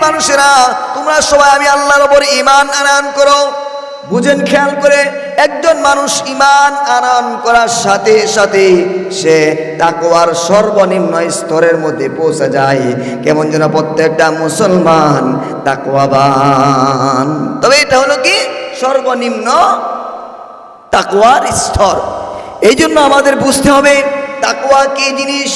মানুষেরা, তোমরা সবাই আমি আল্লাহর উপর ঈমান আনয়ন করো। বুঝেন, খেয়াল করে, একজন মানুষ ঈমান আনয়ন করার সাথে সাথে সে তাকওয়ার সর্বনিম্ন স্তরের মধ্যে পৌঁছে যায়। কেমন যেন প্রত্যেকটা মুসলমান তাকওয়াবান। তবে এটা হলো কি সর্বনিম্ন তাকওয়ার স্তর। এই জন্য আমাদের বুঝতে হবে তাকওয়া কি জিনিস।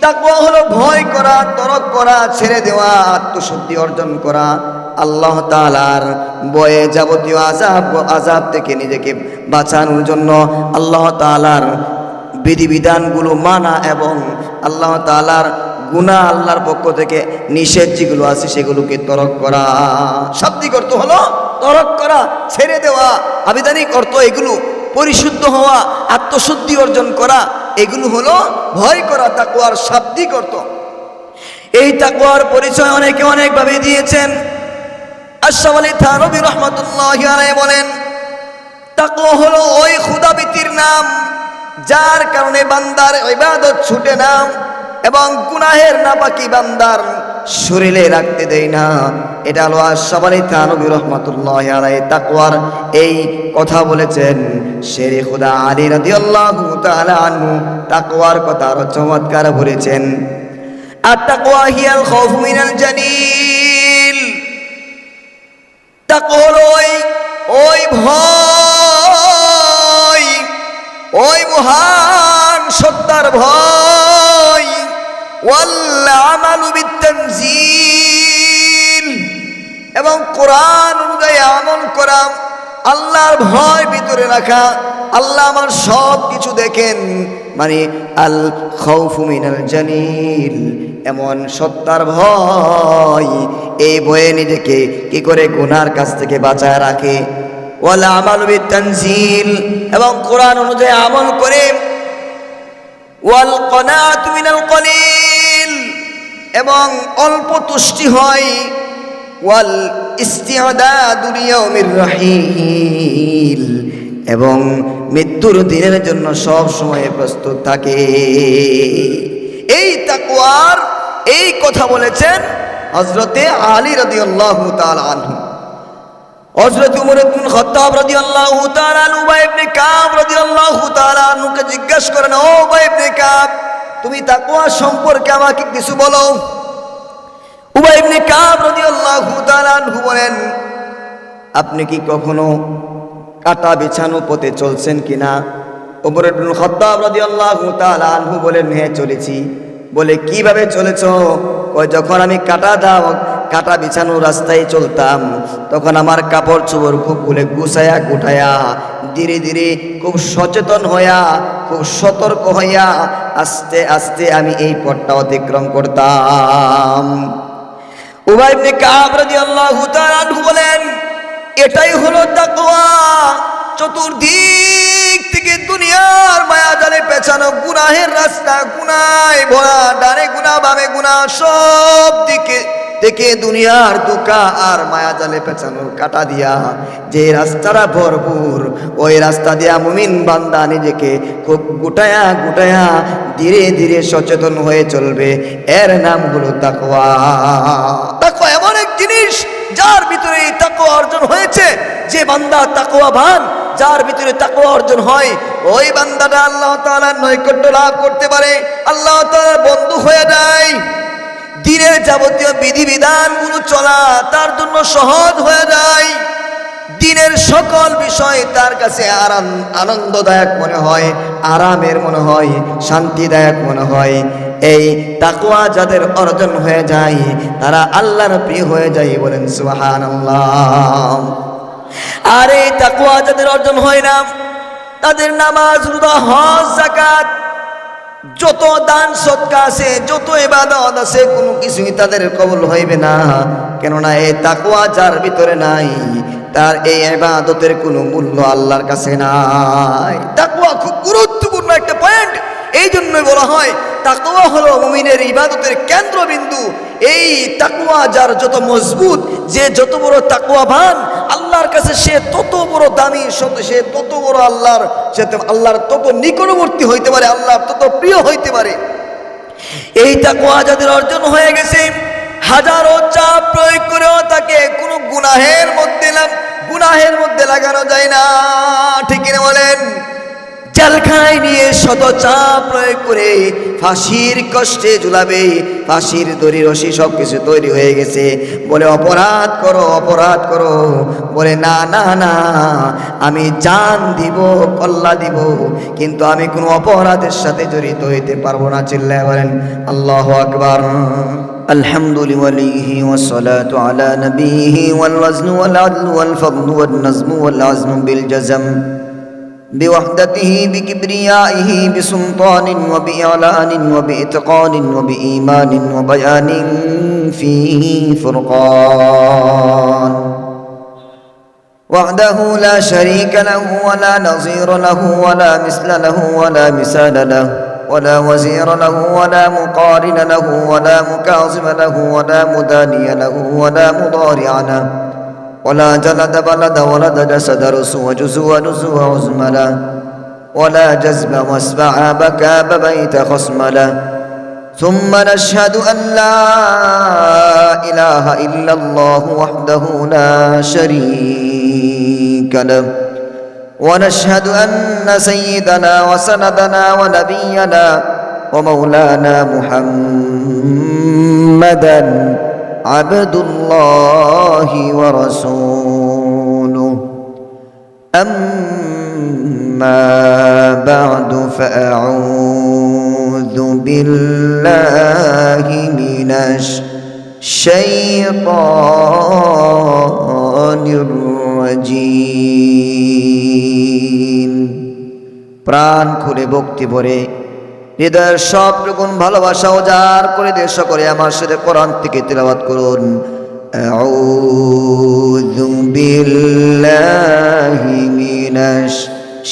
তাকওয়া হলো ভয় করা, তরক করা, ছেড়ে দেওয়া, আত্মশুদ্ধি অর্জন করা, আল্লাহ তাআলার ভয়ে যাবতীয় আযাব থেকে নিজেকে বাঁচানোর জন্য আল্লাহ তাআলার বিধিবিধানগুলো মানা এবং আল্লাহ তাআলার গুনাহ, আল্লাহর পক্ষ থেকে নিষেধ যেগুলো আছে সেগুলোকে তরক করা। শাব্দিক অর্থ হলো তরক করা, ছেড়ে দেওয়া। আবিধানিক অর্থ এগুলো পরিশুদ্ধ হওয়া, আত্মশুদ্ধি অর্জন করা, এগুলো হলো ভয় করা, তাকওয়ার শাব্দিক অর্থ। এই তাকওয়ার পরিচয় অনেকে অনেকভাবে দিয়েছেন। আশরাফ আলী থানভী রাহমাতুল্লাহি আলাইহি বলেন, তাকওয়া হলো ওই খোদাভীতির নাম যার কারণে বান্দার ইবাদত ছুটে না এবং গুনাহের নাপাকি বান্দার শরীরে রাখতে দেয় না। এটা হলো আশরাফ আলী থানভী রাহমাতুল্লাহি আলাইহি তাকওয়ার এই কথা বলেছেন। শেরে খুদা আলী রাদিয়াল্লাহু তাআলা আনহু তাকওয়ার কথা আরো চমৎকার বলেছেন, আত-তাকওয়া হিয়াল খাউফু মিনাল জালিল। তাকওয়া হলো ওই ভয়, ওই মহান সত্তার ভয়। ওয়াল আমালু বিত-তানজিল, এবং কোরআন অনুযায়ী আমল করা, আল্লাহর ভয় ভিতরে রাখা। আল্লাহ আমার সব কিছু দেখেন, মানে আল খাউফু মিনাল জালিল, এমন সত্তার ভয়। এই ভয়ে নিজেকে কি করে গুনার কাছ থেকে বাঁচায় রাখে। ওয়াল আমালু বিত-তানজিল, এবং কোরআন অনুযায়ী আমল করে। ওয়াল কনাআতু মিনাল কলিল, এবং অল্প তুষ্টি হয়। ওয়াল ইস্তিআদাদু লিয়াউমির রাহিল, এবং মৃত্যুর দিনের জন্য সব সময় প্রস্তুত থাকে। এই তাকওয়ার এই কথা বলেছেন হযরতে আলী রাদিয়াল্লাহু তাআলা আনহু। হযরত উমর ইবনে খাত্তাব রাদিয়াল্লাহু তাআলা আনহু উবাই ইবনে কাব রাদিয়াল্লাহু তাআলা আনহুকে জিজ্ঞাসা করেন, ও উবাই ইবনে কাব, তুমি তাকওয়া সম্পর্কে আমাকে কিছু বলো। উবাই ইবনে কাব রাদিয়াল্লাহু তাআলা আনহু বলেন, আপনি কি কখনো কাটা বিছানো পথে চলছেন কিনা? উমর ইবনে খাত্তাব রাদিয়াল্লাহু তাআলা আনহু বলেন, হ্যাঁ চলেছি। বলে কিভাবে চলেছো? কয়, যখন আমি কাটা বিছানো রাস্তায় চলতাম তখন আমার কাপড় চোপড় খুব গুছায়া গুটায়া ধীরে ধীরে খুব সচেতন হইয়া খুব সতর্ক হইয়া আস্তে আস্তে আমি এই পথটা অতিক্রম করতাম। উবাই ইবনে কাব রাদিয়াল্লাহু তাআলা আনহু বলেন, এটাই হলো তাকওয়া। চতুর্দিক থেকে দুনিয়ার মায়াজালে পেছানো গুনাহের রাস্তা, গুনায় ভরা, ডানে গুনাহ বামে গুনাহ, সব দিকে থেকে দুনিয়ার ধোঁকা আর মায়াজালে পেছানোর কাটা দিয়া যে রাস্তাটা ভরপুর, ওই রাস্তা দিয়া মুমিন বান্দা নিজেকে খুব গুটায়া গুটায়া ধীরে ধীরে সচেতন হয়ে চলবে। এর নাম হলো তাকওয়া। তাকওয়া এমন এক জিনিস যার ভিতরে তাকওয়া অর্জন হয়েছে, যে বান্দা তাকওয়াবান, যার ভিতরে তাকওয়া অর্জন হয়, ওই বান্দাটা আল্লাহ তাআলার নৈকট্য লাভ করতে পারে, আল্লাহ তাআলার বন্ধু হয়ে যায়। দিনের যাবতীয় বিধিবিধানগুলো চলা তার জন্য সহজ হয়ে যায়। দিনের সকল বিষয় তার কাছে আনন্দদায়ক মনে হয়, আরামের মনে হয়, শান্তিদায়ক মনে হয়। এই তাকওয়া যাদের অর্জন হয়ে যায় তারা আল্লাহর প্রিয় হয়ে যায়, বলেন সুবহানাল্লাহ। আর এই তাকওয়া যাদের অর্জন হয় না, তাদের নামাজ, রোজা, হজ, যাকাত, যত দান সদকা আছে, যত ইবাদত আছে, কোনো কিছুই তাদের কবুল হইবে না। কেননা এই তাকওয়া যার ভিতরে নাই, তার এই ইবাদতের কোনো মূল্য আল্লাহর কাছে নাই। তাকওয়া খুব গুরুত্বপূর্ণ একটা পয়েন্ট। এই জন্যই বলা হয় তাকওয়া হলো মুমিনের ইবাদতের কেন্দ্রবিন্দু। এই তাকওয়া যার যত মজবুত, যে যত বড় তাকওয়াবান, আল্লাহর কাছে সে তত বড় দামি, সে তত বড় আল্লাহর তত নিকটবর্তী হইতে পারে, আল্লাহর তত প্রিয় হইতে পারে। এই তাকওয়া যাদের অর্জন হয়ে গেছে, হাজারো চাপ প্রয়োগ করেও তাকে কোনো গুনাহের মধ্যে লাগানো যায় না। ঠিক কিনা বলেন? জেলখানায় নিয়ে শত চাপ প্রয়োগ করে ফাঁসির কষ্টে ঝুলাবে, ফাঁসির দড়ি রশি সব কিছু তৈরি হয়ে গেছে। বলে অপরাধ করো, বলে না না না, আমি জান দিব, কল্লা দিব, কিন্তু আমি কোনো অপরাধের সাথে জড়িত হইতে পারবো না। চিল্লায় বলেন আল্লাহু আকবার। الحمد لوليه والصلاة على نبيه والوزن والعدل والفضل والنظم والعزم بالجزم بوحدته بكبريائه بسلطان وبإعلان وبإتقان وبإيمان وبيان فيه فرقان وحده لا شريك له ولا نظير له ولا مثل له ولا مثال له ولا وزير له ولا مقارن له ولا مكاظم له ولا مداني له ولا مضارع له ولا جلد بلد ولد جسد رسو وجزو ونزو عزم له ولا جزب واسبع بكى ببيت خصم له ثم نشهد أن لا إله إلا الله وحده لا شريك له ونشهد أن سيدنا وسندنا ونبينا ومولانا محمدا عبد الله ورسوله أما بعد فأعوذ بالله من الشيطان الرجيم প্রাণ খুলে ভক্তি ভরে হৃদয়ের সব রকম ভালোবাসা উজাড় করে দেশ করে আমার সাথে কোরআন থেকে তিলাওয়াত করুন। আউযু বিল্লাহি মিনাশ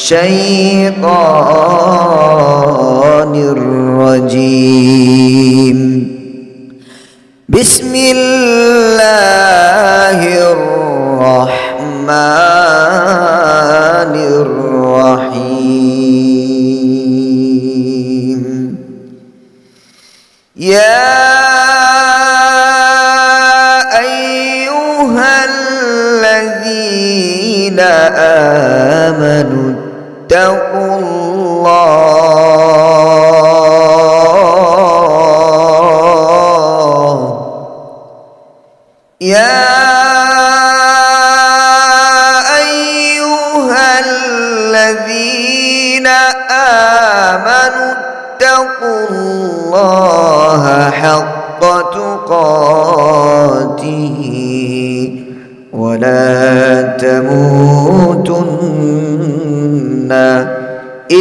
শাইতানির রাজীম বিসমিল্লাহির রাহমানির রাহিম يا أيها الذين آمنوا اتقوا الله يا أيها الذين آمنوا اتقوا الله حق تقاته ولا تموتن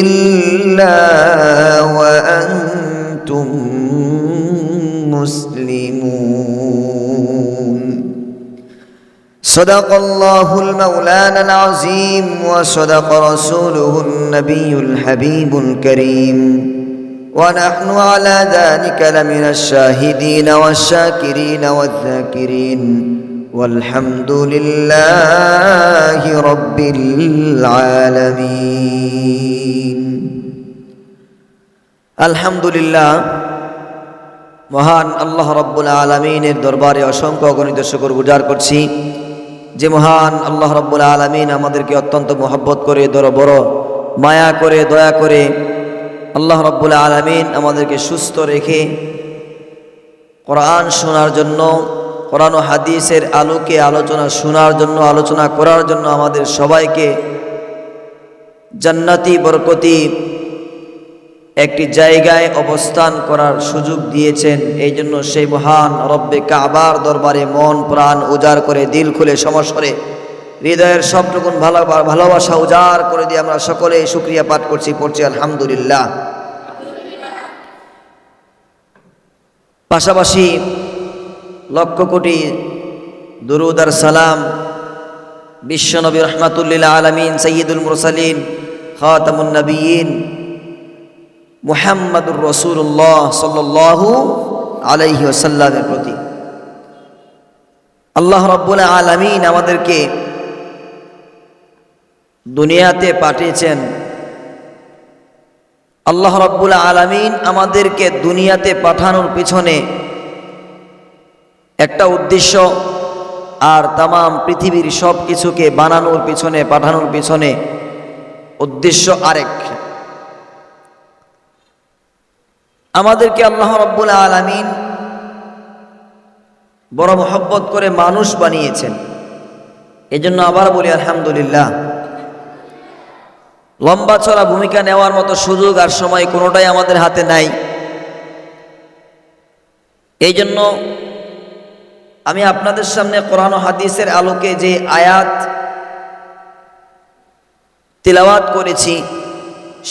إلا وأنتم مسلمون صدق الله المولانا العظيم وصدق رسوله النبي الحبيب الكريم ونحن على ذلك لمن الشاهدين والشاكرين والذاكرين والحمد لله رب العالمين الحمد لله মহান আল্লাহ রাব্বুল আলামিনের দরবারে অসংখ্য অগণিত শুকর গুজার করছি যে মহান আল্লাহ রাব্বুল আলামিন আমাদেরকে অত্যন্ত মহব্বত করে বড় মায়া করে দয়া করে আল্লাহ রাব্বুল আলামিন আমাদেরকে সুস্থ রেখে কোরআন শোনার জন্য, কোরআন ও হাদিসের আলোকে আলোচনা শোনার জন্য, আলোচনা করার জন্য আমাদের সবাইকে জান্নাতি বরকতি একটি জায়গায় অবস্থান করার সুযোগ দিয়েছেন। এই জন্য সেই মহান রব্বে কাবার দরবারে মন প্রাণ উজাড় করে, দিল খুলে সমস্বরে হৃদয়ের সবটুকু ভালোবাসা উজাড় করে দিয়ে আমরা সকলে শুকরিয়া পাঠ পড়ছি আলহামদুলিল্লাহ। পাশাপাশি লক্ষ কোটি দুরুদ আর সালাম বিশ্বনবী রহমাতুল্লিল আলামিন সাইয়্যিদুল মুরসালিন খাতামুন নবিয়্যিন মুহাম্মাদুর রাসূলুল্লাহ সাল্লাল্লাহু আলাইহি ওয়াসাল্লামের প্রতি। আল্লাহ রাব্বুল আলামিন আমাদেরকে দুনিয়াতে পাঠিয়েছেন। আল্লাহ রাব্বুল আলামিন আমাদেরকে দুনিয়াতে পাঠানোর পিছনে একটা উদ্দেশ্য, আর তামাম পৃথিবীর সব কিছুকে বানানোর পিছনে, পাঠানোর পিছনে উদ্দেশ্য আরেক। আমাদেরকে আল্লাহ রাব্বুল আলামিন বড় মহব্বত করে মানুষ বানিয়েছেন। এজন্য আবার বলি আলহামদুলিল্লাহ। লম্বা চড়া ভূমিকা নেওয়ার মতো সুযোগ আর সময় কোনোটাই আমাদের হাতে নাই। এই জন্য আমি আপনাদের সামনে কোরআন ও হাদিসের আলোকে যে আয়াত তিলাওয়াত করেছি,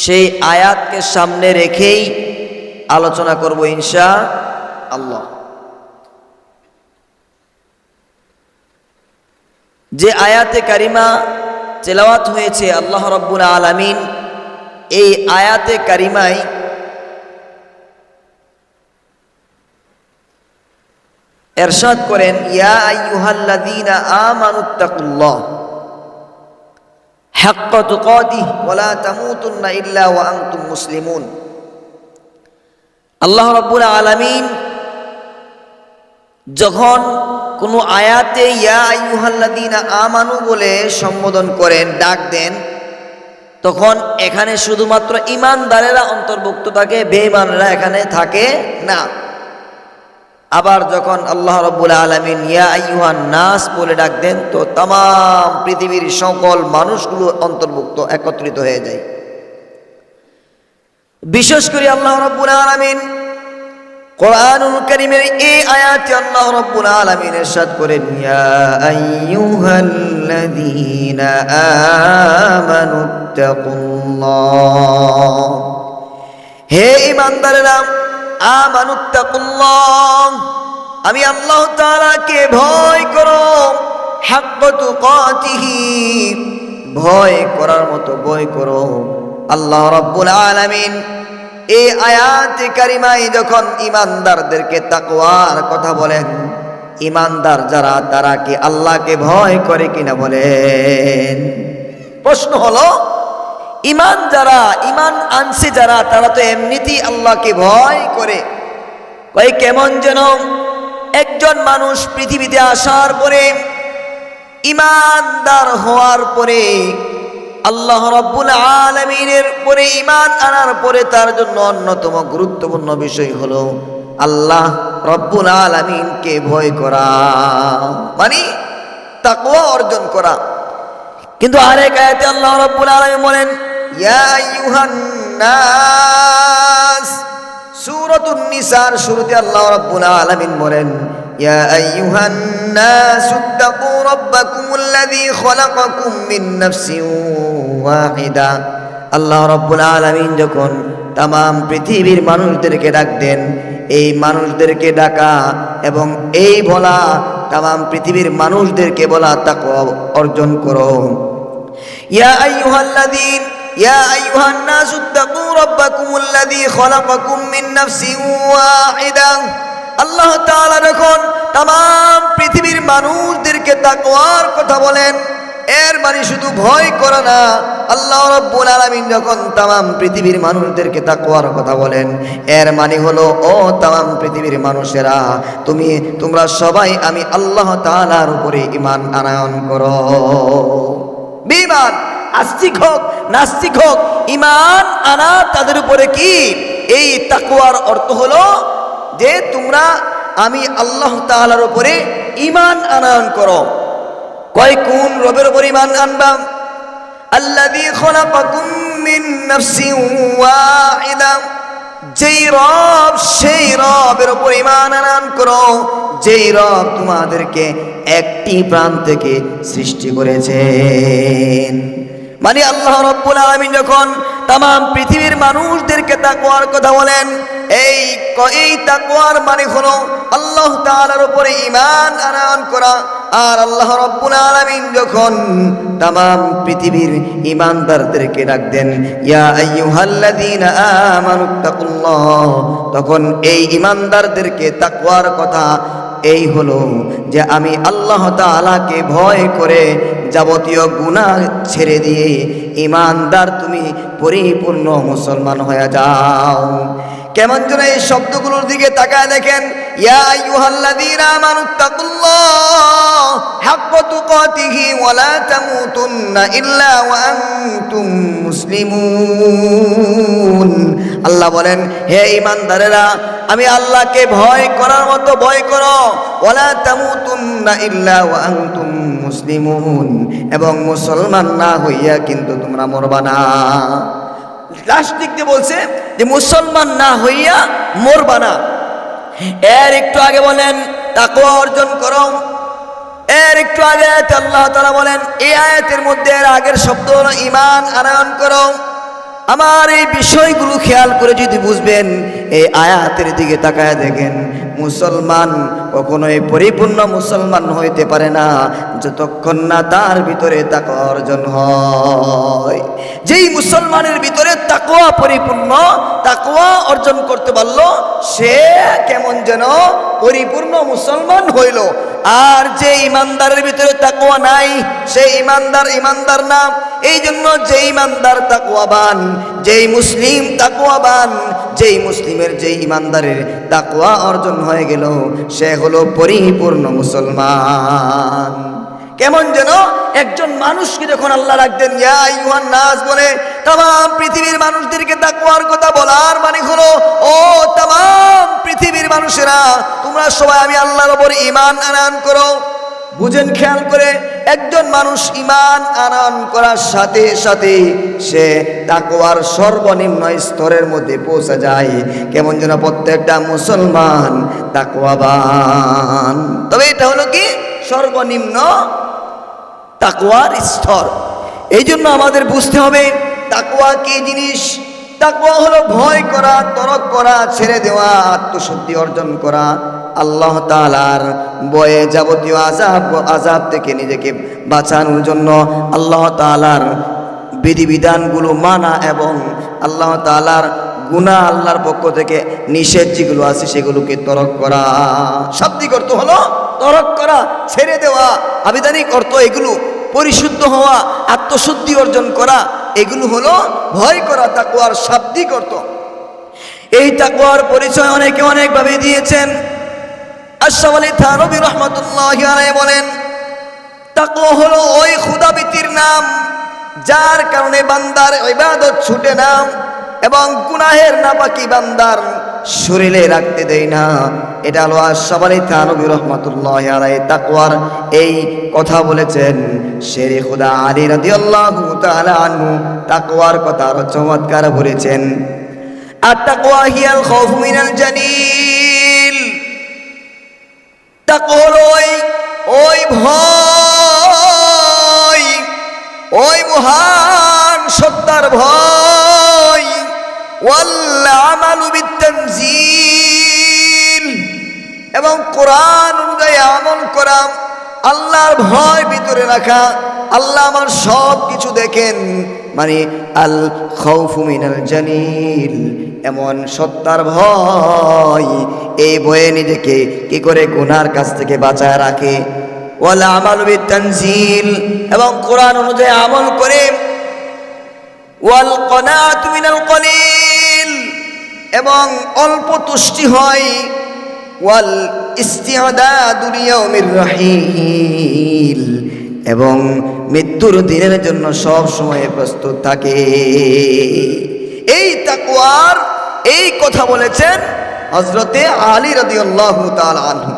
সেই আয়াতকে সামনে রেখেই আলোচনা করব ইনশাআল্লাহ। যে আয়াতে কারিমা তিলাওয়াত হয়েছে, আল্লাহ রাব্বুল আলামিন এই আয়াতে কারিমায় এরশাদ করেন, ইয়া আইয়ুহাল্লাযীনা আমানুত্তাকুল্লাহ হাক্কা তুকাতিহি ওয়া লা তামুতুন্না ইল্লা ওয়া আনতুম মুসলিমুন। আল্লাহ রাব্বুল আলামিন যখন কোনো আয়াতে ইয়া আইয়ুহাল্লাযীনা আমানু বলে সম্বোধন করেন, ডাক দেন, তখন এখানে শুধুমাত্র ঈমানদারেরা অন্তর্ভুক্ত থাকে, বেঈমানরা এখানে থাকে না। আবার যখন আল্লাহ রাব্বুল আলামিন ইয়া আইয়ুহান নাস বলে ডাক দেন, তো তামাম পৃথিবীর সকল মানুষগুলো অন্তর্ভুক্ত, একত্রিত হয়ে যায়। বিশেষ করে আল্লাহ রাব্বুল আলামিন কোরআনুল কারীমের এই আয়াতে আল্লাহ রাব্বুল আলামিন ইরশাদ করেন, ইয়া আইয়ুহাল্লাযীনা আমানুত্তাকুল্লাহ, হে ঈমানদারেরা, আমানুত্তাকুল্লাহ, আমি আল্লাহ তাআলাকে ভয় করো, হাক্কা তুকাতিহি, ভয় করার মতো ভয় করো। আল্লাহ রাব্বুল আলামিন এই আয়াতে কারিমায় যখন ঈমানদারদেরকে তাকওয়ার কথা বলেন, ঈমানদার যারা, তারা কি আল্লাহকে ভয় করে কিনা বলেন? প্রশ্ন হলো, ঈমান যারা, ঈমান আনছে যারা, তারা তো এমনিতেই আল্লাহকে ভয় করে। কই কেমন যেন একজন মানুষ পৃথিবীতে আসার পরে, ঈমানদার হওয়ার পরে, আল্লাহ রাব্বুল আলামিনের পরে ঈমান আনার পরে তার জন্য অন্যতম গুরুত্বপূর্ণ বিষয় হলো আল্লাহ রাব্বুল আলামিনকে ভয় করা, মানে তাকওয়া অর্জন করা। কিন্তু আরেক আয়াতে আল্লাহ রাব্বুল আলামিন বলেন, ইয়া আইয়ুহান নাস, সূরাতুন নিসার শুরুতে আল্লাহ রাব্বুল আলামিন বলেন, ইয়া আইয়ুহান নাস ইত্তাকু রাব্বাকুমুল্লাযী খলাকাকুম মিন নাফসিন ওয়াহিদা। আল্লাহ রাব্বুল আলামিন যখন তামাম পৃথিবীর মানুষদেরকে ডাক দেন, এই মানুষদেরকে ডাকা এবং এই বলা, তামাম পৃথিবীর মানুষদেরকে বলা, তাকওয়া অর্জন করো। ইয়া আইয়ুহাল্লাযীন, ইয়া আইয়ুহান নাস ইত্তাকু রাব্বাকুমুল্লাযী খলাকাকুম মিন নাফসিন ওয়াহিদা। আল্লাহ তাআলা যখন তামাম পৃথিবীর মানুষদেরকে তাকওয়ার কথা বলেন, এর মানে শুধু ভয় করা না। আল্লাহ রাব্বুল আলামিন যখন তামাম পৃথিবীর মানুষদেরকে তাকওয়ার কথা বলেন, এর মানে হলো, ও তামাম পৃথিবীর মানুষেরা, তোমরা সবাই আমি আল্লাহ তাআলার উপরে ঈমান আনয়ন করো। বেঈমান আস্তিক হোক নাস্তিক হোক, ঈমান আনা তাদের উপরে কি? এই তাকওয়ার অর্থ হলো যে তোমরা আমি আল্লাহ তাআলার উপরে ঈমান আনয়ন করো। কয় কোন রবের উপর ঈমান আনবা? আল্লাযী খলাকাকুম মিন নাফসিন ওয়াহিদা, যেই রব, সেই রবের উপর ঈমান আনয়ন করো, যেই রব তোমাদেরকে একটি প্রাণ থেকে সৃষ্টি করেছেন। মানে আল্লাহ রাব্বুল আলামিন যখন তামাম পৃথিবীর মানুষদেরকে তাকওয়ার কথা বলেন, এই তাকওয়ার মানে হলো আল্লাহ তাআলার উপরে ঈমান আনয়ন করা। আর আল্লাহ রাব্বুল আলামিন যখন তামাম পৃথিবীর ঈমানদারদেরকে ডাক দেন, ইয়া আইয়ুহাল্লাযীনা আমানুত্তাকুল্লাহ, তখন এই ঈমানদারদেরকে তাকওয়ার কথা এই হলো যে আমি আল্লাহ তাআলাকে ভয় করে যাবতীয় গুনাহ ছেড়ে দিয়ে ঈমানদার তুমি পরিপূর্ণ মুসলমান হয়ে যাও। কেমন যেন এই শব্দগুলোর দিকে তাকায় দেখেন, ইয়া আইয়ুহাল্লাযীনা আমানুত্তাকুল্লাহ হাক্কা তুকাতিহি ওয়া লা তামুতুন্না ইল্লা ওয়া আনতুম মুসলিমুন। আল্লাহ বলেন, হে ঈমানদারেরা, আমি আল্লাহকে ভয় করার মতো ভয় করো, ওয়া লা তামুতুন্না ইল্লা ওয়া আনতুম মুসলিমুন, এবং মুসলমান না হইয়া কিন্তু তোমরা মরবা না। লাস্ট দিক দিয়ে বলছে যে মুসলমান না হইয়া মরবা না। এর একটু আগে বলেন তাকওয়া অর্জন করো। এর একটু আগে আল্লাহ তাআলা বলেন, এই আয়াতের মধ্যে এর আগের শব্দ হলো ঈমান আনয়ন করো। আমার এই বিষয়গুলো খেয়াল করে যদি বুঝবেন, এই আয়াতের দিকে তাকায় দেখেন, মুসলমান কখনোই পরিপূর্ণ মুসলমান হইতে পারে না যতক্ষণ না তার ভিতরে তাকওয়া অর্জন হয়। যেই মুসলমানের ভিতরে তাকওয়া পরিপূর্ণ, তাকওয়া অর্জন করতে পারলো, সে কেমন যেন পরিপূর্ণ মুসলমান হইল। আর যে ইমানদারের ভিতরে তাকওয়া নাই, সেই ইমানদার না। এই জন্য যে ইমানদার তাকওয়াবান, যেই মুসলিম তাকওয়াবান, যেই মুসলিমের যেই ইমানদারের তাকওয়া অর্জন হয়ে গেল, সে হলো পরিপূর্ণ মুসলমান। কেমন যেন একজন মানুষকে যখন আল্লাহ রাখতেন ইয়া আইয়ুহান নাস বলে, तमाम পৃথিবীর মানুষদেরকে তাকওয়ার কথা বলার মানে হলো, ও तमाम পৃথিবীর মানুষেরা, তোমরা সবাই আমি আল্লাহর উপর ঈমান আনয়ন করো। বুঝেন খেয়াল করে, একজন মানুষ ঈমান আনয়ন করার সাথে সাথে সে তাকওয়ার সর্বনিম্ন স্তরের মধ্যে পৌঁছে যায়। কেমন যেন প্রত্যেকটা মুসলমান তাকওয়াবান। তবে এটা হলো কি সর্বনিম্ন তাকওয়ার স্তর। এই জন্য আমাদের বুঝতে হবে তাকওয়া কি জিনিস। তাকওয়া হলো ভয় করা, তরক করা, ছেড়ে দেওয়া, আত্মশুদ্ধি অর্জন করা, আল্লাহ তাআলার ভয়ে যাবতীয় আযাব থেকে নিজেকে বাঁচানোর জন্য আল্লাহ তাআলার বিধিবিধানগুলো মানা এবং আল্লাহ তাআলার গুনাহ, আল্লাহর পক্ষ থেকে নিষেধ যেগুলো আছে সেগুলোকে তরক করা। শাব্দিক অর্থ হলো তরক করা, ছেড়ে দেওয়া। আবিধানিক অর্থ এগুলো পরিশুদ্ধ হওয়া, আত্মশুদ্ধি অর্জন করা, এগুলো হলো ভয় করা, তাকওয়ার শাব্দিক অর্থ। এই তাকওয়ার পরিচয় অনেকে অনেকভাবে দিয়েছেন। আশরাফ আলী থানভী রাহমাতুল্লাহি আলাইহি বলেন, তাকওয়া হলো ওই খোদাভীতির নাম যার কারণে বান্দার ইবাদত ছুটে না এবং গুনাহের নাপাকি বান্দার শরীরে রাখতে দেয় না। এটা হলো আশরাফ আলী থানভী রাহমাতুল্লাহি আলাইহি তাকওয়ার এই কথা বলেছেন। শেরে খুদা আলী রাদিয়াল্লাহু তাআলা আনহু তাকওয়ার কথা আরো চমৎকার বলেছেন, আত-তাকওয়া হিয়াল খাউফু মিনাল জালিল। তাকওয়া হলো ওই ভয়, ওই মহান সত্তার ভয়, ওয়াল আমালু বিত-তানজিল, এবং কোরআন অনুযায়ী আমল করা, আল্লাহর ভয় ভিতরে রাখা। আল্লাহ আমার সব কিছু দেখেন, মানে আল খাউফু মিনাল জালিল, এমন সত্তার ভয়। এই ভয়ে নিজেকে কি করে গুনার কাছ থেকে বাঁচায় রাখে। ওয়াল আমালু বিত-তানজিল, এবং কোরআন অনুযায়ী আমল করে। ওয়াল কনাআতু মিনাল কলিল, এবং অল্প তুষ্টি হয়। ওয়াল ইস্তিআদাদু লিয়াউমির রাহিল, এবং মৃত্যুর দিনের জন্য সব সময় প্রস্তুত থাকে। এই তাকওয়ার এই কথা বলেছেন হযরতে আলী রাদিয়াল্লাহু তাআলা আনহু।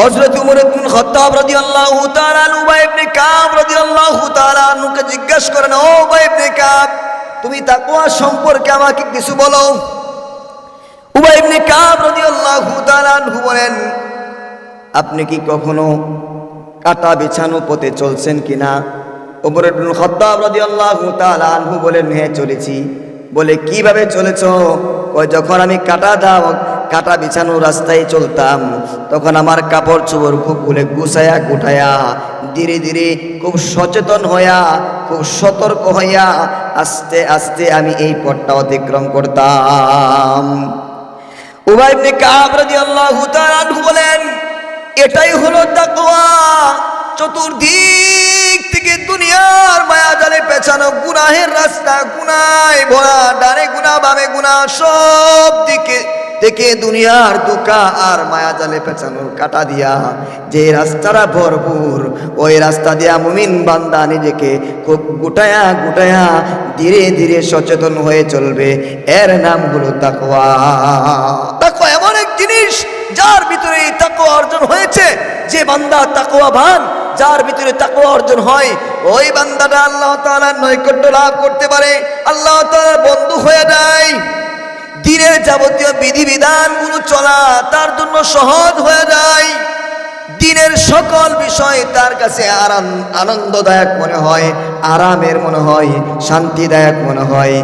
হযরত উমর ইবনে খাত্তাব রাদিয়াল্লাহু তাআলা আনহু উবাই ইবনে কাব রাদিয়াল্লাহু তাআলা আনহুকে জিজ্ঞাসা করেন, ও উবাই ইবনে কাব, তুমি তাকওয়া সম্পর্কে আমাকে কিছু বলো। উবাই ইবনে কাব রাদিয়াল্লাহু তাআলা আনহু বলেন, আপনি কি কখনো কাটা বিছানো পথে চলছেন কিনা? উমর ইবনে খাত্তাব রাদিয়াল্লাহু তাআলা আনহু বলেন, হ্যাঁ চলেছি। বলে কিভাবে চলেছো? কয়, যখন আমি কাটা বিছানো রাস্তায় চলতাম, তখন আমার কাপড় চোপড় খুব গুছায়া গুঠায়া ধীরে ধীরে খুব সচেতন হইয়া, খুব সতর্ক হইয়া আস্তে আস্তে আমি এই পথটা অতিক্রম করতাম। উবাই ইবনে কাব রাদিয়াল্লাহু তাআলা আনহু বলেন, এটাই হলো তাকওয়া। চতুর্দিক থেকে দুনিয়ার মায়া জালে পেছানো গুনাহের রাস্তা, গুনায় ভরা, ডানে গুনাহ বামে গুনাহ, সব দিকে থেকে দুনিয়ার দুকা আর মায়া জালে পেছানোর কাটা দিয়া যে রাস্তাটা ভরপুর, ওই রাস্তা দিয়া মুমিন বান্দা নিজেকে খুব গুটায়া গুটায়া ধীরে ধীরে সচেতন হয়ে চলবে। এর নাম হলো তাকওয়া। তাকওয়া এমন এক জিনিস যার ভিতরে তাকওয়া অর্জন হয়েছে, যে বান্দা তাকওয়াবান, যার ভিতরে তাকওয়া অর্জন হয়, ওই বান্দাটা আল্লাহ তাআলার নৈকট্য লাভ করতে পারে, আল্লাহ তাআলার বন্ধু হয়ে যায়। দিনের যাবতীয় বিধিবিধানগুলো চলা তার জন্য সহজ হয়ে যায়। দিনের সকল বিষয় তার কাছে আনন্দদায়ক মনে হয়, আরামের মনে হয়, শান্তিদায়ক মনে হয়।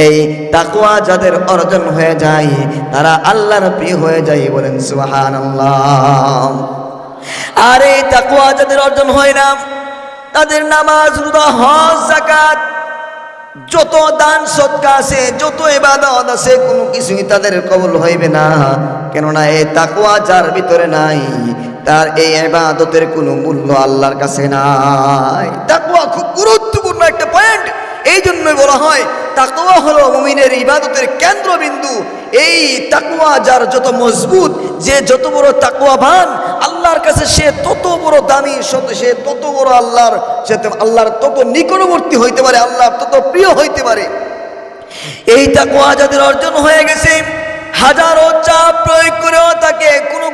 এই তাকওয়া যাদের অর্জন হয়ে যায় তারা আল্লাহর প্রিয় হয়ে যায়, বলেন সুবহানাল্লাহ। আর এই তাকওয়া যাদের অর্জন হয় না, তাদের নামাজ, রোজা, হজ, যাকাত, যত দান সদকা আছে, যত ইবাদত আছে, কোনো কিছুই তাদের কবুল হইবে না। কেননা এই তাকওয়া যার ভিতরে নাই, তার এই ইবাদতের কোনো মূল্য আল্লাহর কাছে নাই। তাকওয়া খুব গুরুত্বপূর্ণ একটা পয়েন্ট। এই জন্যই বলা হয় তাকওয়া হলো মুমিনের ইবাদতের কেন্দ্রবিন্দু। এই তাকওয়া যার যত মজবুত, যে যত বড় তাকওয়াবান, আল্লাহর কাছে সে তত বড় দামি, সে তত বড় আল্লাহর তত নিকটবর্তী হইতে পারে, আল্লাহর তত প্রিয় হইতে পারে। এই তাকওয়া যাদের অর্জন হয়ে গেছে, হাজারো চাপ প্রয়োগ করেও তাকে কোনো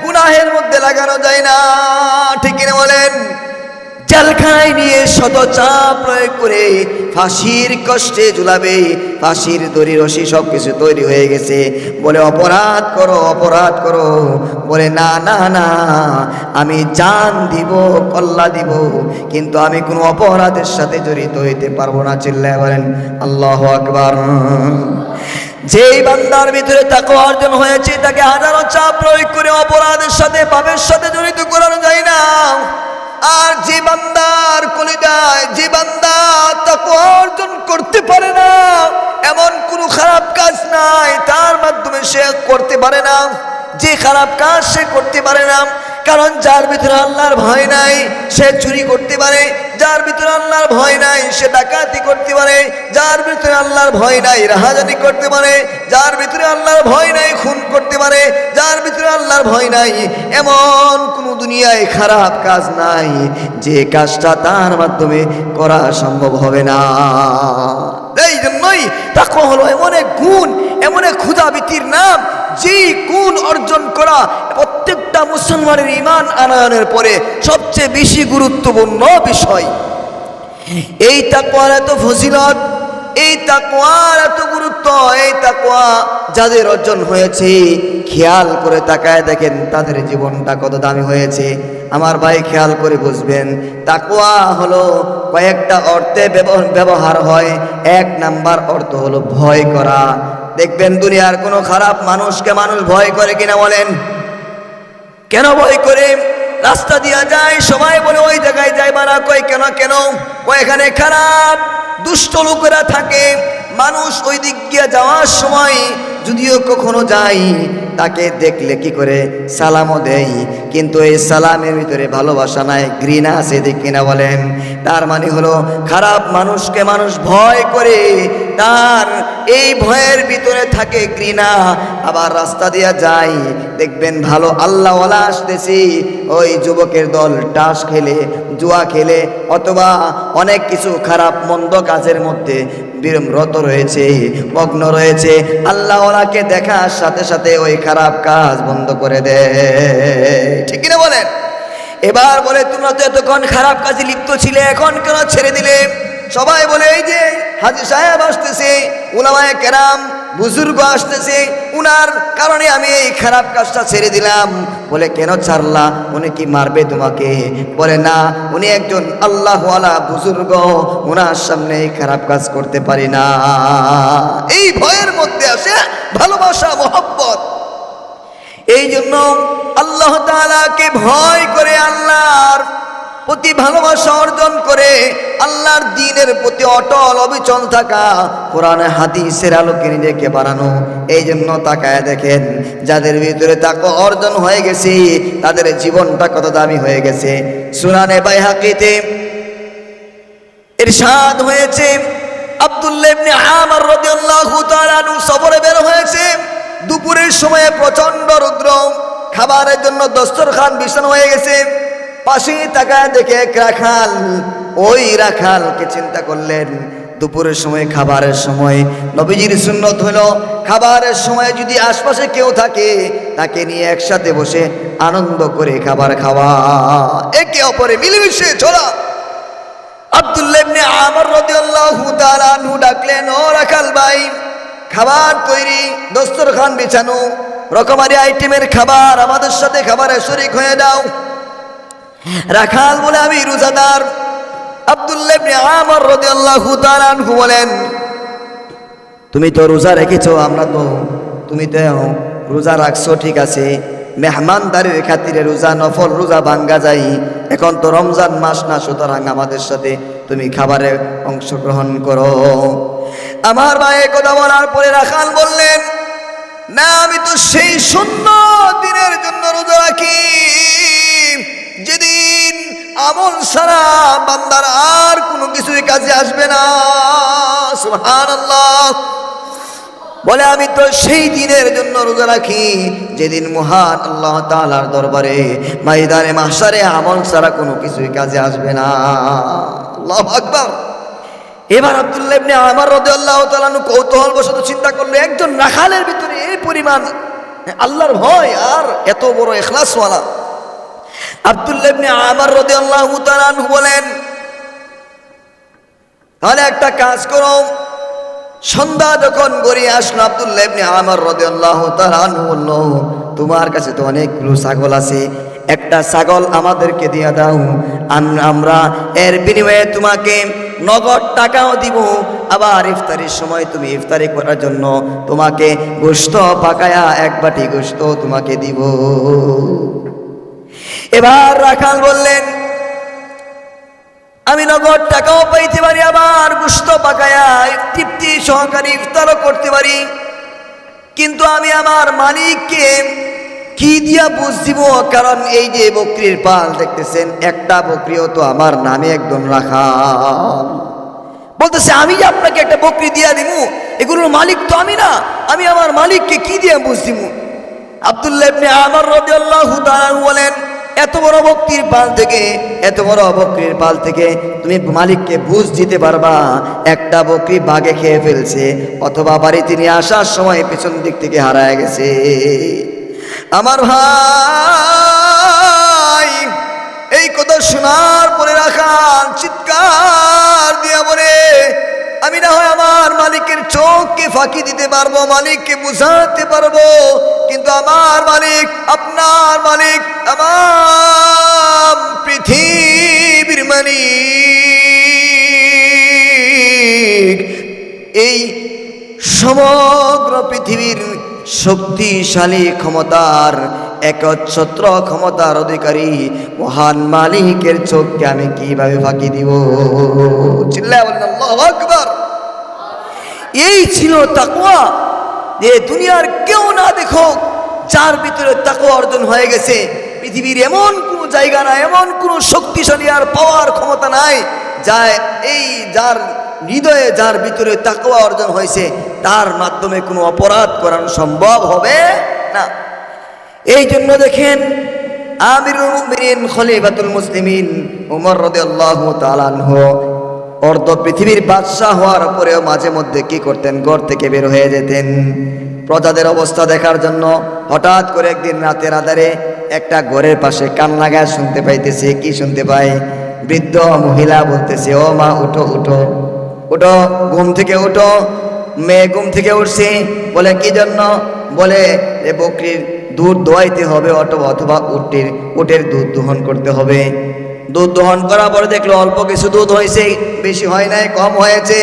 গুনাহের মধ্যে লাগানো যায় না। ঠিক কিনা বলেন? জেলখানায় নিয়ে শত চাপ প্রয়োগ করে ফাঁসির কষ্টে ঝুলাবে, ফাঁসির দড়ি, রশি সবকিছু তৈরি হয়ে গেছে। বলে অপরাধ করো, অপরাধ করো। বলে না না না, আমি জান দিব, কল্লা দিব, কিন্তু আমি কোনো অপরাধের সাথে জড়িত হইতে পারবো না। চিল্লায় বলেন আল্লাহু আকবার। যেই বান্দার ভিতরে তাকওয়া অর্জন হয়েছে, তাকে হাজারো চাপ প্রয়োগ করে অপরাধের সাথে, পাপের সাথে জড়িত করানো যায় না। আর যে বান্দার কলিজায়, যে বান্দা তাকওয়া অর্জন করতে পারে না, এমন কোনো খারাপ কাজ নাই তার মাধ্যমে সে করতে পারে না। যে খারাপ কাজ সে করতে পারে না, কারণ যার ভিতরে আল্লাহর ভয় নাই সে চুরি করতে পারে, যার ভিতরে আল্লাহর ভয় নাই সে ডাকাতি করতে পারে, যার ভিতরে আল্লাহর ভয় নাই রাহাজানি করতে পারে, যার ভিতরে আল্লাহর ভয় নাই খুন করতে পারে, যার ভিতরে আল্লাহর ভয় নাই এমন কোনো দুনিয়ায় খারাপ কাজ নাই যে কাজটা তার মাধ্যমে করা সম্ভব হবে না। এই জন্যই তাকওয়া হলো এমন এক গুণ, এমন এক ক্ষুধাবৃত্তির নাম, যে গুণ অর্জন করা প্রত্যেকটা মুসলমানের ঈমান আনয়নের পরে সবচেয়ে বেশি গুরুত্বপূর্ণ বিষয়। এই তাকওয়ার এত ফজিলত, এই তাকওয়ার এত গুরুত্ব, এই তাকওয়া যাদের অর্জন হয়েছে, খেয়াল করে তাকায় দেখেন তাদের জীবনটা কত দামি হয়েছে। আমার ভাই খেয়াল করে বুঝবেন, তাকওয়া হলো কয়েকটা অর্থে ব্যবহার হয়। এক নাম্বার অর্থ হলো ভয় করা। দেখবেন দুনিয়ার কোনো খারাপ মানুষকে মানুষ ভয় করে কিনা বলেন? কেন ভয় করে? রাস্তা দিয়া যায়, সবাই বলে ওই জায়গায় যাইবা না। কই কেন? কেন? ওইখানে খারাপ দুষ্ট লোকেরা থাকে। মানুষ ওই দিক দিয়ে যাওয়ার সময় যদিও কখনো যাই, তাকে দেখলে কি করে সালামও দেয়, কিন্তু এই সালামের ভিতরে ভালোবাসা নাই, ঘৃণা আছে। দেখ কিনা বলেন? তার মানে হলো খারাপ মানুষকে মানুষ ভয় করে, তার এই ভয়ের ভিতরে থাকে ঘৃণা। আবার রাস্তা দিয়ে যাই, দেখবেন ভালো আল্লাহওয়ালা আসতেছি, ওই যুবকের দল টাস খেলে, জুয়া খেলে, অথবা অনেক কিছু খারাপ মন্দ কাজের মধ্যে বিরত রয়েছে, মগ্ন রয়েছে। আল্লাহওয়ালাকে দেখার সাথে সাথে ওই খারাপ কাজ বন্ধ করে দেয়। ঠিক কিনা বলেন? এবার বলে তোমরা তো এতক্ষণ খারাপ কাজে লিপ্ত ছিলে, এখন কেন ছেড়ে দিলে? সবাই বলে এই যে হাজী সাহেব আসতেছে, উলামায়ে কেরাম বুজুর্গ আসতেছে, উনার কারণে আমি এই খারাপ কাজটা ছেড়ে দিলাম। বলে কেন ছাড়লা? উনি কি মারবে তোমাকে? বলে না, উনি একজন আল্লাহওয়ালা বুজুর্গ, ওনার সামনে এই খারাপ কাজ করতে পারি না। এই ভয়ের মধ্যে আসে ভালোবাসা, মহব্বত। এই জন্য আল্লাহ তাআলাকে ভয় করে, আল্লাহর প্রতি ভালোবাসা অর্জন করে আল্লাহর দ্বীনের প্রতি অটল অবিচল থাকা, কোরআন হাদিসের আলোকে নিজেকে বানানো। এই জন্য তাকায় দেখেন যাদের ভিতরে তাকওয়া অর্জন হয়ে গেছে তাদের জীবনটা কত দামি হয়ে গেছে। সুনানে বাইহাকিতে ইরশাদ হয়েছে, আব্দুল্লাহ ইবনে আমর রাদিয়াল্লাহু তাআলা আনহু সফরে বের হয়েছে। দুপুরের সময়ে প্রচন্ড রৌদ্র, খাবারের জন্য দস্তরখান বিছানো হয়ে গেছে। পাশে তাকায় দেখে এক রাখাল, ওই রাখালকে চিন্তা করলেন দুপুরের সময় খাবারের সময় নবীজির সুন্নত হলো খাবারের সময় যদি আশপাশে কেউ থাকে তাকে নিয়ে একসাথে বসে আনন্দ করে খাবার খাওয়া, একে অপরে মিলেমিশে চলা। আব্দুল্লাহ ইবনে আমর রাদিয়াল্লাহু তাআলা আনহু ডাকলেন, ও রাখাল ভাই, খাবার তৈরি, দস্তরখান বিছানো, রকমারি আইটেমের খাবার, আমাদের সাথে খাবারে শরীক হয়ে দাও। রাখাল বলে, আমি রোজাদার। আব্দুল্লাহ ইবনে আমর রাদিয়াল্লাহু তাআলা আনহু বলেন, তুমি তো রোজা রেখেছো, তুমি তো রোজা রাখছো, ঠিক আছে, মেহমানদারির খাতিরে রোজা, নফল রোজা ভাঙ্গা যায়। এখন তো রমজান মাস না, সুতরাং আমাদের সাথে তুমি খাবারে অংশগ্রহণ করো। আমার ভাই কথা বলার পরে রাখাল বললেন, না, আমি তো সেই সুন্নত দিনের জন্য রোজা রাখি যেদিন আমল ছাড়া বান্দার আর কোনো কিছুই কাজে আসবে না। সুবহানাল্লাহ। বলে, আমি তো সেই দিনের জন্য রোজা রাখি যেদিন মহান আল্লাহ তাআলার দরবারে ময়দানে মাহশারে আমল ছাড়া কোনো কিছুই কাজে আসবে না। আল্লাহু আকবার। এবার আব্দুল্লাহ ইবনে আমর রাদিয়াল্লাহু তাআলা কৌতূহল বশত চিন্তা করলো, একজন রাখালের ভিতরে এই পরিমাণ আল্লাহর ভয় আর এত বড় ইখলাসওয়ালা। আব্দুল্লাহ ইবনে আমর রাদিয়াল্লাহু তাআলা বলেন, তাহলে একটা কাজ করো। সন্ধ্যা যখন গড়িয়ে আসলো, আব্দুল্লাহ ইবনে আমর রাদিয়াল্লাহু তাআলা বলল, তোমার কাছে তো অনেকগুলো ছাগল আছে, একটা ছাগল আমাদেরকে দিয়ে দাও, আমরা এর বিনিময়ে তোমাকে নগদ টাকাও দিব, আবার ইফতারির সময় তুমি ইফতারি করার জন্য তোমাকে গোশত পাকায়া এক বাটি গোশত তোমাকে দিব। এবার রাখাল বললেন, আমি নগদ টাকাও পাইতে পারি, আবার গোশত পাকায়া তৃপ্তি সহকারে ইফতারও করতে পারি, কিন্তু আমি আমার মালিককে কি দিয়া বুঝ দিব? কারণ এই যে বকরির পাল দেখতেছেন, একটা বকরিও তো আমার নামে একদম রাখাল। বলতেছে, আমি যে আপনাকে একটা বকরি দিয়া দিব, এগুলোর মালিক তো আমি না, আমি আমার মালিককে কি দিয়া বুঝ দিব? আব্দুল্লাহ ইবনে আমর রাদিয়াল্লাহু তাআলা বলেন, এত বড় বকরির পাল থেকে তুমি মালিককে বুঝ দিতে পারবা একটা বকরি বাঘে খেয়ে ফেলছে, অথবা বাড়িতে নিয়ে আসার সময় পেছন দিক থেকে হারায় গেছে। আমার ভাই, এই কথা শোনার পরে রাখাল চিৎকার দিয়া বলে, আমি না হয় আমার মালিকের চোখকে ফাঁকি দিতে পারবো, মালিককে বুঝাতে পারবো, কিন্তু আমার মালিক, আপনার মালিক, আমার পৃথিবীর মালিক, এই সমগ্র পৃথিবীর শক্তিশালী ক্ষমতার একচ্ছত্র ক্ষমতার অধিকারী মহান মালিকের চোখকে আমি কিভাবে ফাঁকি দিব? চিল্লায় বলেন আল্লাহু আকবার। এই ছিল তাকওয়া, যে দুনিয়ার কেউ না দেখো, যার ভিতরে তাকওয়া অর্জন হয়ে গেছে, পৃথিবীর এমন কোনো জায়গা নাই, এমন কোনো শক্তিশালী আর পাওয়ার ক্ষমতা নাই, যার হৃদয়ে, যার ভিতরে তাকওয়া অর্জন হয়েছে, তার মাধ্যমে কোনো অপরাধ করানো সম্ভব হবে না। এই জন্য দেখেন, আমিরুল মুমিনিন খলিফাতুল মুসলিমিন ওমর রাদিয়াল্লাহু তাআলা আনহু অর্ধ পৃথিবীর বাদশাহ হওয়ার পরেও মাঝে মধ্যে কি করতেন? ঘর থেকে বের হয়ে যেতেন প্রজাদের অবস্থা দেখার জন্য। হঠাৎ করে একদিন রাতের আধারে একটা ঘরের পাশে কান লাগায় শুনতে পাইতেছে। কি শুনতে পায়? বৃদ্ধ মহিলা বলতেছে, ও মা, উঠো উঠো উঠো, ঘুম থেকে উঠো। মেয়ে ঘুম থেকে উঠছে। বলে, কি জন্য? বলে, যে বকরির দুধ দোয়াইতে হবে, অথবা উটের দুধ দহন করতে হবে। দুধ দহন করার পরে দেখলো অল্প কিছু দুধ হয়েছে, বেশি হয় নাই, কম হয়েছে।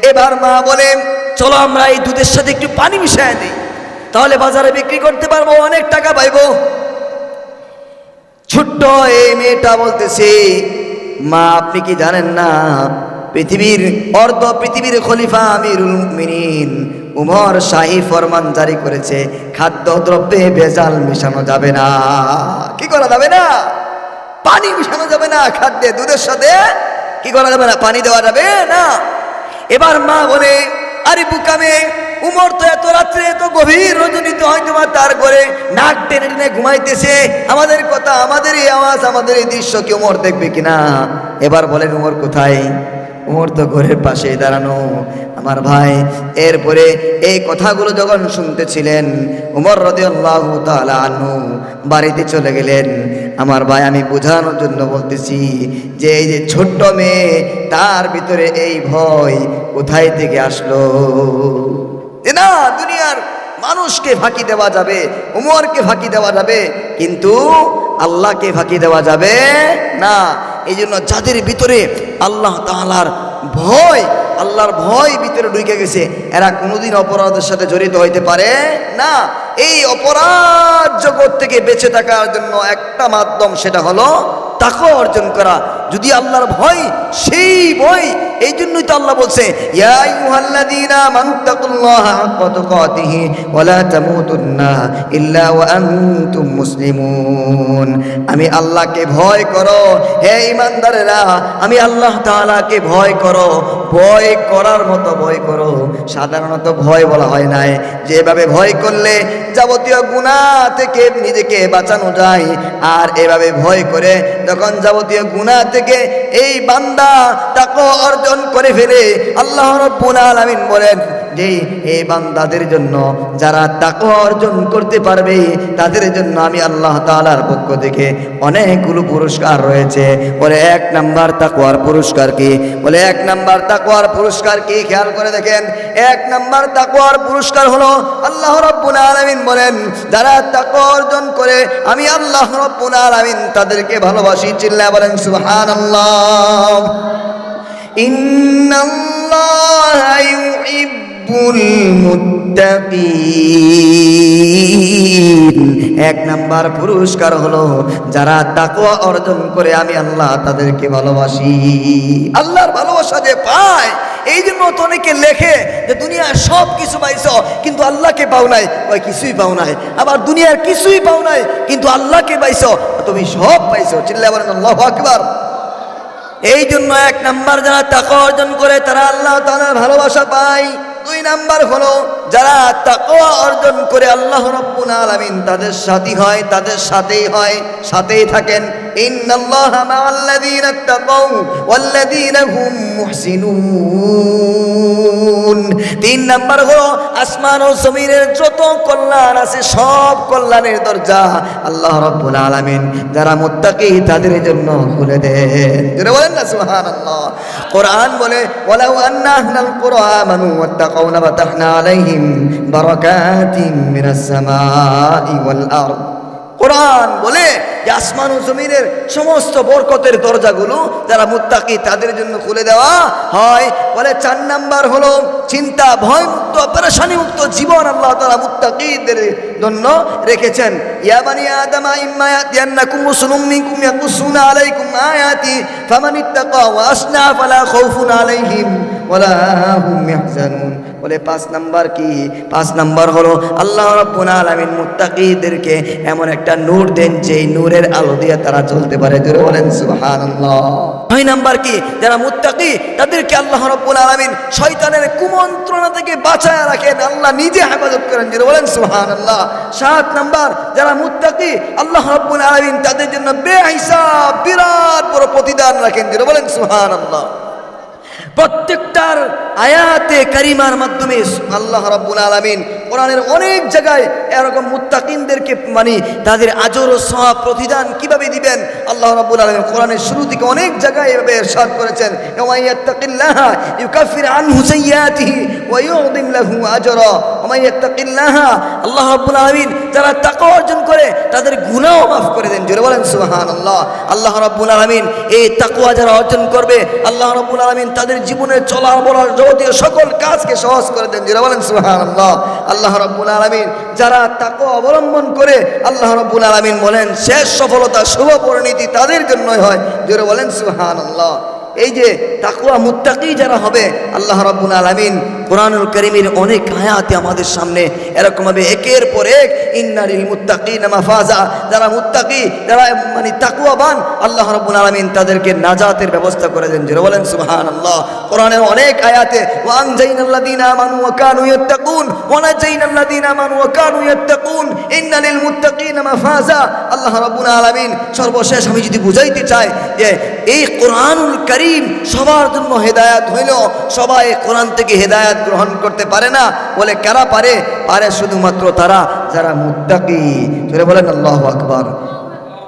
এবার মা বলে, চলো আমরা এই দুধের সাথে একটু পানি মিশিয়ে দিই, তাহলে বাজারে বিক্রি করতে পারবো, অনেক টাকা পাইবো। ছোট্ট এই মেয়েটা বলতেছে, মা আপনি কি জানেন না পৃথিবীর পৃথিবীর খলিফা আমিরুল মুমিনিন উমর শাহী ফরমান জারি করেছে, খাদ্যদ্রব্যে ভেজাল মেশানো যাবে না। কি করা যাবে না? পানি মেশানো যাবে না খাদ্যে, দুধের সাথে কি করা যাবে না? পানি দেওয়া যাবে না। এবার মা বলে, আরে বুকামে, উমর তো এত রাত্রে এত গভীর রজনীতে হয়তো তার ঘরে নাক টেনে টেনে ঘুমাইতেছে, আমাদের কথা, আমাদের এই আওয়াজ, আমাদের এই দৃশ্য কি উমর দেখবে কিনা? এবার বলেন উমর কোথায়? উমর তো ঘরের পাশে দাঁড়ানো। আমার ভাই, এরপরে এই কথাগুলো যখন শুনতেছিলেন উমর রাদিয়াল্লাহু তাআলা আনহু বাড়িতে চলে গেলেন। আমার ভাই, আমি বোঝানোর জন্য বলতেছি যে এই যে ছোট্ট মেয়ে, তার ভিতরে এই ভয় কোথায় থেকে আসলো? যে না, দুনিয়ার মানুষকে ফাঁকি দেওয়া যাবে, উমরকে ফাঁকি দেওয়া যাবে, কিন্তু আল্লাহকে ফাঁকি দেওয়া যাবে না। এই জন্য যাদের ভিতরে আল্লাহ তাআলার ভয়, আল্লাহর ভয় ভিতরে ঢুকে গেছে, এরা কোনোদিন অপরাধের সাথে জড়িত হইতে পারে না। এই অপরাধ জগৎ থেকে বেঁচে থাকার জন্য একটা মাধ্যম, সেটা হলো তাকওয়া অর্জন করা। যদি আল্লাহর ভয়, সেই ভয়, এই জন্যই তো আল্লাহ বলছে, ইয়া আইয়ুহাল্লাযীনা আমানুত্তাকুল্লাহা হাক্কা তুকাতিহি ওয়া লা তামুতুন্না ইল্লা ওয়া আনতুম মুসলিমুন। আমি আল্লাহকে ভয় করো, হে ঈমানদারেরা, আমি আল্লাহ তাআলাকে ভয় করো। ভয় করার মতো ভয় করো। সাধারণত ভয় বলা হয় নাই, যেভাবে ভয় করলে যাবতীয় গুনাহ থেকে নিজেকে বাঁচানো যায়, আর এভাবে ভয় করে যখন যাবতীয় গুনাহ থেকে এই বান্দা তাকওয়া অর্জন করে ফেলে, আল্লাহ রাব্বুল আলামিন বলেন যে এই বান্দাদের জন্য, যারা তাকওয়া অর্জন করতে পারবে, তাদের জন্য আমি আল্লাহ তাআলার পক্ষ থেকে অনেকগুলো পুরস্কার রয়েছে। বলে 1 নাম্বার তাকওয়ার পুরস্কার কি? বলে 1 নাম্বার তাকওয়ার পুরস্কার কি? খেয়াল করে দেখেন, 1 নাম্বার তাকওয়ার পুরস্কার হলো, আল্লাহ রাব্বুল আলামিন বলেন, যারা তাকওয়া অর্জন করে আমি আল্লাহ রাব্বুল আলামিন তাদেরকে ভালোবাসি। চিল্লায়া বলেন সুবহানাল্লাহ। ইন্নাল্লাহা ইউহিব্বুল মুত্তাকিন। 1 নাম্বার পুরস্কার হলো, যারা তাকওয়া অর্জন করে আমি আল্লাহ তাদেরকে ভালোবাসি। আল্লাহর ভালোবাসা যে পায়, এই জন্য তো অনেকে লেখে যে দুনিয়ার সব কিছু পাইছো কিন্তু আল্লাহকে পাও নাই। ওই কিছুই পাও নাই। আবার দুনিয়ার কিছুই পাও নাই কিন্তু আল্লাহকে পাইছো, তুমি সব পাইছো। চিল্লায়া বলেন আল্লাহু আকবার। এই জন্য 1 নাম্বার, যারা তাকওয়া অর্জন করে তারা আল্লাহ তাআলার ভালোবাসা পায়। 2 নাম্বার হলো, যারা তাকওয়া অর্জন করে আল্লাহ রাব্বুল আলামিন তাদের সাথী হয়, তাদের সাথেই হয়, সাথেই থাকেন। ইন্নাল্লাহা মাআল্লাযীনা তাকাউ ওয়াল্লাযীনা হুম মুহসিনুন। 3 নাম্বার হলো, আসমান ও জমিনের যত কল্যাণ আছে, সব কল্যাণের দরজা আল্লাহ রাব্বুল আলামিন যারা মুত্তাকি তাদের জন্য খুলে দেন। জোরে বলেন না সুবহানাল্লাহ। কোরআন বলে, ওয়ালাউ আন্না আহলাল কুরআ আমানু ওয়াত্তাকাউ লাফাতাহনা আলাইহিম বারাকাতিম মিনাস সামাই ওয়াল আরদ। কোরআন বলে যে আসমান ও জমিনের সমস্ত বরকতের দরজাগুলো যারা মুত্তাকি তাদের জন্য খুলে দেওয়া হয়। বলে 4 নাম্বার হলো, চিন্তা ভয় মুক্ত, পেরেশানি মুক্ত জীবন আল্লাহ তাআলা মুত্তাকিদের জন্য রেখেছেন। ইয়া বানি আদম ইম্মা ইয়াতিয়ান্নাকুম রাসূলুম মিনকুম ইয়াকুসুনা আলাইকুম আয়াতি ফামানিত্তাকা ওয়া আসনা ফালা খাউফুন আলাইহিম ওয়ালা হুম ইয়াহজানুন। বলে 5 নাম্বার কি? 5 নাম্বার হলো, আল্লাহ রাব্বুল আলামিন মুত্তাকিদেরকে এমন একটা নূর দেন, যেই নূরের আলো দিয়ে তারা চলতে পারে। জোরে বলেন সুবহানাল্লাহ। 6 নাম্বার কি? যারা মুত্তাকি তাদেরকে আল্লাহ রাব্বুল আলামিন শয়তানের কুমন্ত্রণা থেকে বাঁচায় রাখেন, আল্লাহ নিজে হেফাজত করেন। জোরে বলেন সুবহানাল্লাহ। 7 নাম্বার, যারা মুত্তাকি আল্লাহ রাব্বুল আলামিন তাদের জন্য বেহিসাব বিরাট বড় প্রতিদান রাখেন। জোরে বলেন সুবহানাল্লাহ। প্রত্যেকটার আয়াতে কারিমার মাধ্যমে আল্লাহ রাব্বুল আলামিন কোরআনের অনেক জায়গায় এরকম মুত্তাকিনদেরকে মানে তাদের আজর ও সওয়াব প্রতিদান কিভাবে দিবেন আল্লাহ রাব্বুল আলামিন কোরআনের শুরু থেকে অনেক জায়গায় এভাবে ইরশাদ করেছেন। ওয়া ইয়াত্তাকিল্লাহা ইউকাফির আনহু সাইয়্যাতিহি ওয়া ইউযিম লাহু আজরা। ওয়া ইয়াত্তাকিল্লাহা, আল্লাহ রাব্বুল আলামিন যারা তাকওয়া অর্জন করে তাদের গুনাহও মাফ করে দেন। জোরে বলেন সুবহানাল্লাহ। আল্লাহ রাব্বুল আলামিন এই তাকওয়া যারা অর্জন করবে, আল্লাহ রাব্বুল আলামিন তাদের জীবনের চলার বলার যাবতীয় সকল কাজকে সহজ করে দেন। জোরে বলেন সুবহানাল্লাহ। আল্লাহ আল্লাহ রাব্বুল আলামিন যারা তাকওয়া অবলম্বন করে, আল্লাহ রাব্বুল আলামিন বলেন শেষ সফলতা শুভ পরিণতি তাদের জন্যই হয়। জোরে বলেন সুবহানাল্লাহ। এই যে তাকওয়া মুত্তাকি যারা হবে, আল্লাহ রাব্বুল আলামিন কোরআনুল কারীমের অনেক আয়াতে আমাদের সামনে এরকমভাবে একের পর এক ইন্নালিল মুত্তাকিনা মাফাজা, যারা মুত্তাকি, যারা মানে তাকওয়াবান, আল্লাহ রাব্বুল আলামিন তাদেরকে নাজাতের ব্যবস্থা করে দেন। জোরে বলেন সুবহানাল্লাহ। কোরআনের অনেক আয়াতে ওয়া আনজাইনাল্লাযীনা আমানু ওয়া কানু ইয়াত্তাকুন ওয়া নাজাইনাল্লাযীনা আমানু ওয়া কানু ইয়াত্তাকুন ইন্নালিল মুত্তাকিনা মাফাজা। আল্লাহ রাব্বুল আলামিন সর্বশেষ আমি যদি বুঝাইতে চাই যে এই কোরআনুল কারীম সবার জন্য হেদায়েত হইল, সবাই কোরআন থেকে হেদায়েত গ্রহণ করতে পারে না। বলে কারা পারে? পারে শুধুমাত্র তারা যারা মুত্তাকি। জোরে বলেন আল্লাহু আকবার।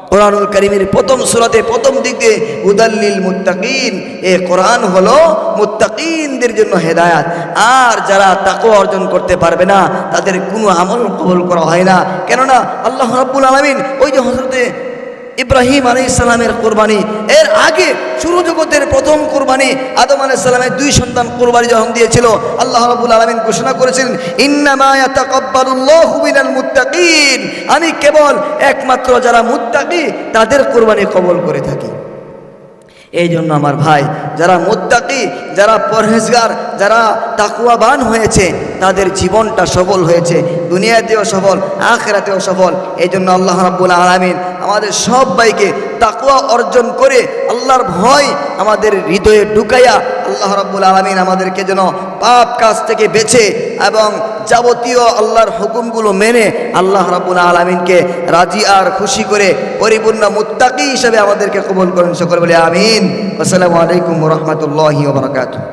কোরআনুল কারীমের প্রথম সূরাতে প্রথম দিকে হুদাল্লিল মুত্তাকিন, এই কোরআন হলো মুত্তাকিনদের জন্য হেদায়েত। আর যারা তাকওয়া অর্জন করতে পারবে না তাদের কোনো আমল কবুল করা হয় না। কেননা আল্লাহ রাব্বুল আলামিন ওই যে হযরতে ইব্রাহিম আলাইহিস সালামের কুরবানি, এর আগে শুরু জগতের প্রথম কুরবানি আদম আলাইহিস সালামের দুই সন্তান কুরবানি যখন দিয়েছিল, আল্লাহ রাব্বুল আলামিন ঘোষণা করেছিলেন ইন্নামা ইয়াতাকাব্বালুল্লাহু মিনাল মুত্তাকিন, আমি কেবল একমাত্র যারা মুত্তাকি তাদের কুরবানি কবুল করে থাকি। এই জন্য আমার ভাই, যারা মুত্তাকি, যারা পরহেজগার, যারা তাকওয়াবান হয়েছে তাদের জীবনটা সফল হয়েছে, দুনিয়াতেও সফল, আখিরাতেও সফল। এই জন্য আল্লাহ রাব্বুল আলামিন আমাদের সবাইকে তাকওয়া অর্জন করে আল্লাহর ভয় আমাদের হৃদয়ে ঢুকাইয়া আল্লাহ রাব্বুল আলামিন আমাদেরকে যেন পাপ কাজ থেকে বেঁচে এবং যাবতীয় আল্লাহর হুকুমগুলো মেনে আল্লাহ রাব্বুল আলামিনকে রাজি আর খুশি করে পরিপূর্ণ মুত্তাকি হিসেবে আমাদেরকে কবুল করেন। সকলে বলে আমিন। আসসালামু আলাইকুম ওয়া রাহমাতুল্লাহি ওয়া বারাকাতুহু।